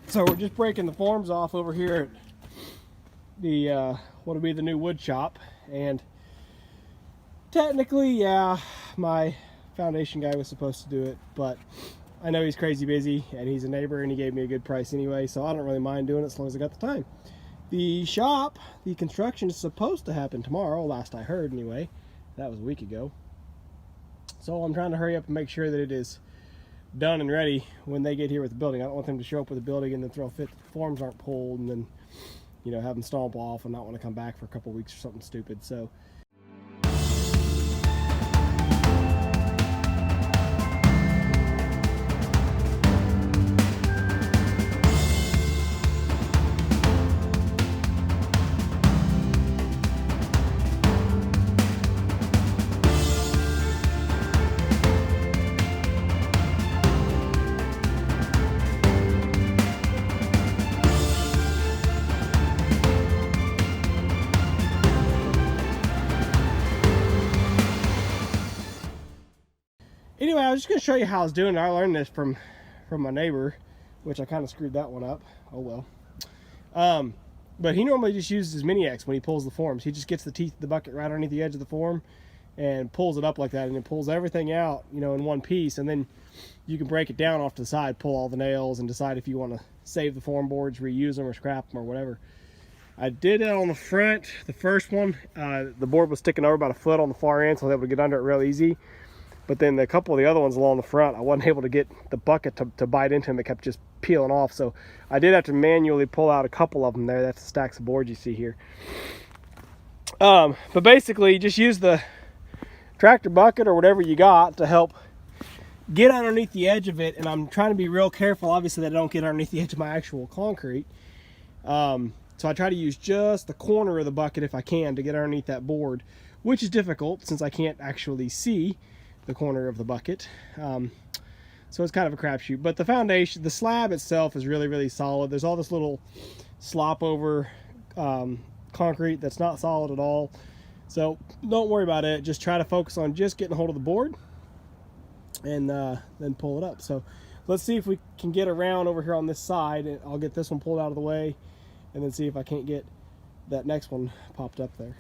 So we're just breaking the forms off over here at the what will be the new wood shop, and technically, yeah, my foundation guy was supposed to do it, but I know he's crazy busy and he's a neighbor and he gave me a good price anyway, so I don't really mind doing it as long as I got the time. The shop, the construction is supposed to happen tomorrow, last I heard anyway. That was a week ago. So I'm trying to hurry up and make sure that it is done and ready when they get here with the building. I don't want them to show up with the building and then throw a fit that the forms aren't pulled and then, you know, have them stomp off and not want to come back for a couple weeks or something stupid. So anyway, I was just going to show you how I was doing it. I learned this from my neighbor, which I kind of screwed that one up. Oh well. But he normally just uses his mini X when he pulls the forms. He just gets the teeth of the bucket right underneath the edge of the form and pulls it up like that, and it pulls everything out, you know, in one piece, and then you can break it down off to the side, pull all the nails, and decide if you want to save the form boards, reuse them, or scrap them, or whatever. I did it on the front, the first one. The board was sticking over about a foot on the far end, so I was able to get under it real easy. But then a couple of the other ones along the front, I wasn't able to get the bucket to bite into them. It kept just peeling off. So I did have to manually pull out a couple of them there. That's the stacks of boards you see here. But basically, just use the tractor bucket or whatever you got to help get underneath the edge of it. And I'm trying to be real careful, obviously, that I don't get underneath the edge of my actual concrete. So I try to use just the corner of the bucket if I can to get underneath that board, which is difficult since I can't actually see the corner of the bucket. So it's kind of a crapshoot. But the foundation, the slab itself is really, really solid. There's all this little slop over concrete that's not solid at all. So don't worry about it. Just try to focus on just getting a hold of the board and then pull it up. So let's see if we can get around over here on this side. And I'll get this one pulled out of the way and then see if I can't get that next one popped up there.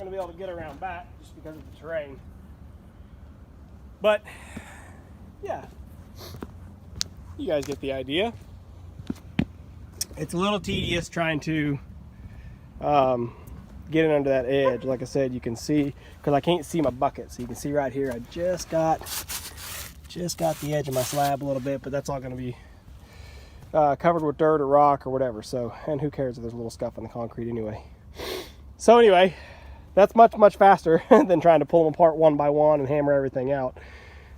going to be able to get around back just because of the terrain. But yeah, you guys get the idea. It's a little tedious trying to get it under that edge. Like I said, you can see, because I can't see my bucket, so you can see right here I just got the edge of my slab a little bit, but that's all going to be covered with dirt or rock or whatever. So, and who cares if there's a little scuff in the concrete anyway. So anyway, that's much faster than trying to pull them apart one by one and hammer everything out.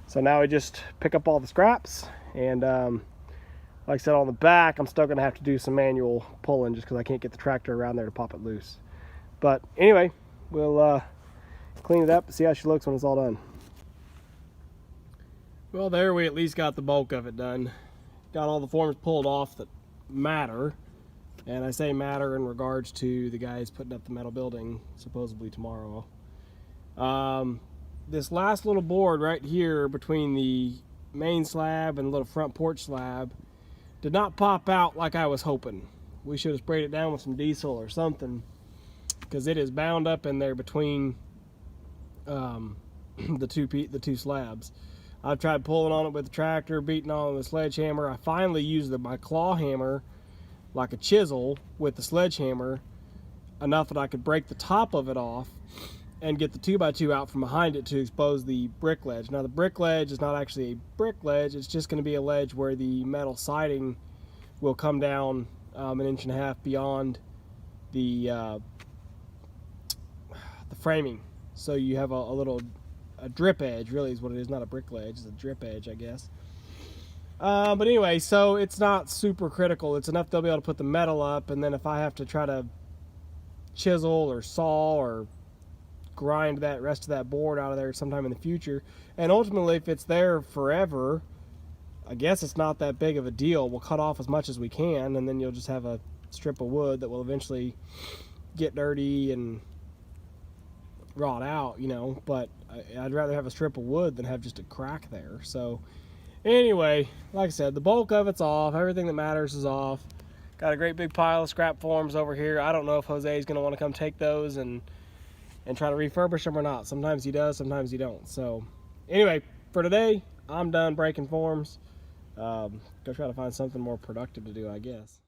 So now we just pick up all the scraps, and like I said, on the back I'm still going to have to do some manual pulling just because I can't get the tractor around there to pop it loose. But anyway, we'll clean it up and see how she looks when it's all done. Well, there we at least got the bulk of it done. Got all the forms pulled off that matter. And I say matter in regards to the guys putting up the metal building supposedly tomorrow. This last little board right here between the main slab and the little front porch slab did not pop out like I was hoping. We should have sprayed it down with some diesel or something, because it is bound up in there between the two slabs. I've tried pulling on it with the tractor, beating on it with a sledgehammer. I finally used my claw hammer like a chisel with the sledgehammer enough that I could break the top of it off and get the 2x2 out from behind it to expose the brick ledge. Now the brick ledge is not actually a brick ledge, it's just going to be a ledge where the metal siding will come down 1.5 inches beyond the framing. So you have a drip edge, really is what it is, not a brick ledge, it's a drip edge, I guess. But anyway, so it's not super critical. It's enough they'll be able to put the metal up, and then if I have to try to chisel or saw or grind that rest of that board out of there sometime in the future, and ultimately if it's there forever, I guess it's not that big of a deal. We'll cut off as much as we can, and then you'll just have a strip of wood that will eventually get dirty and rot out, you know. But I'd rather have a strip of wood than have just a crack there. So anyway, like I said, the bulk of it's off. Everything that matters is off. Got a great big pile of scrap forms over here. I don't know if Jose is going to want to come take those and try to refurbish them or not. Sometimes he does, sometimes he don't. So anyway, for today, I'm done breaking forms. Go try to find something more productive to do, I guess.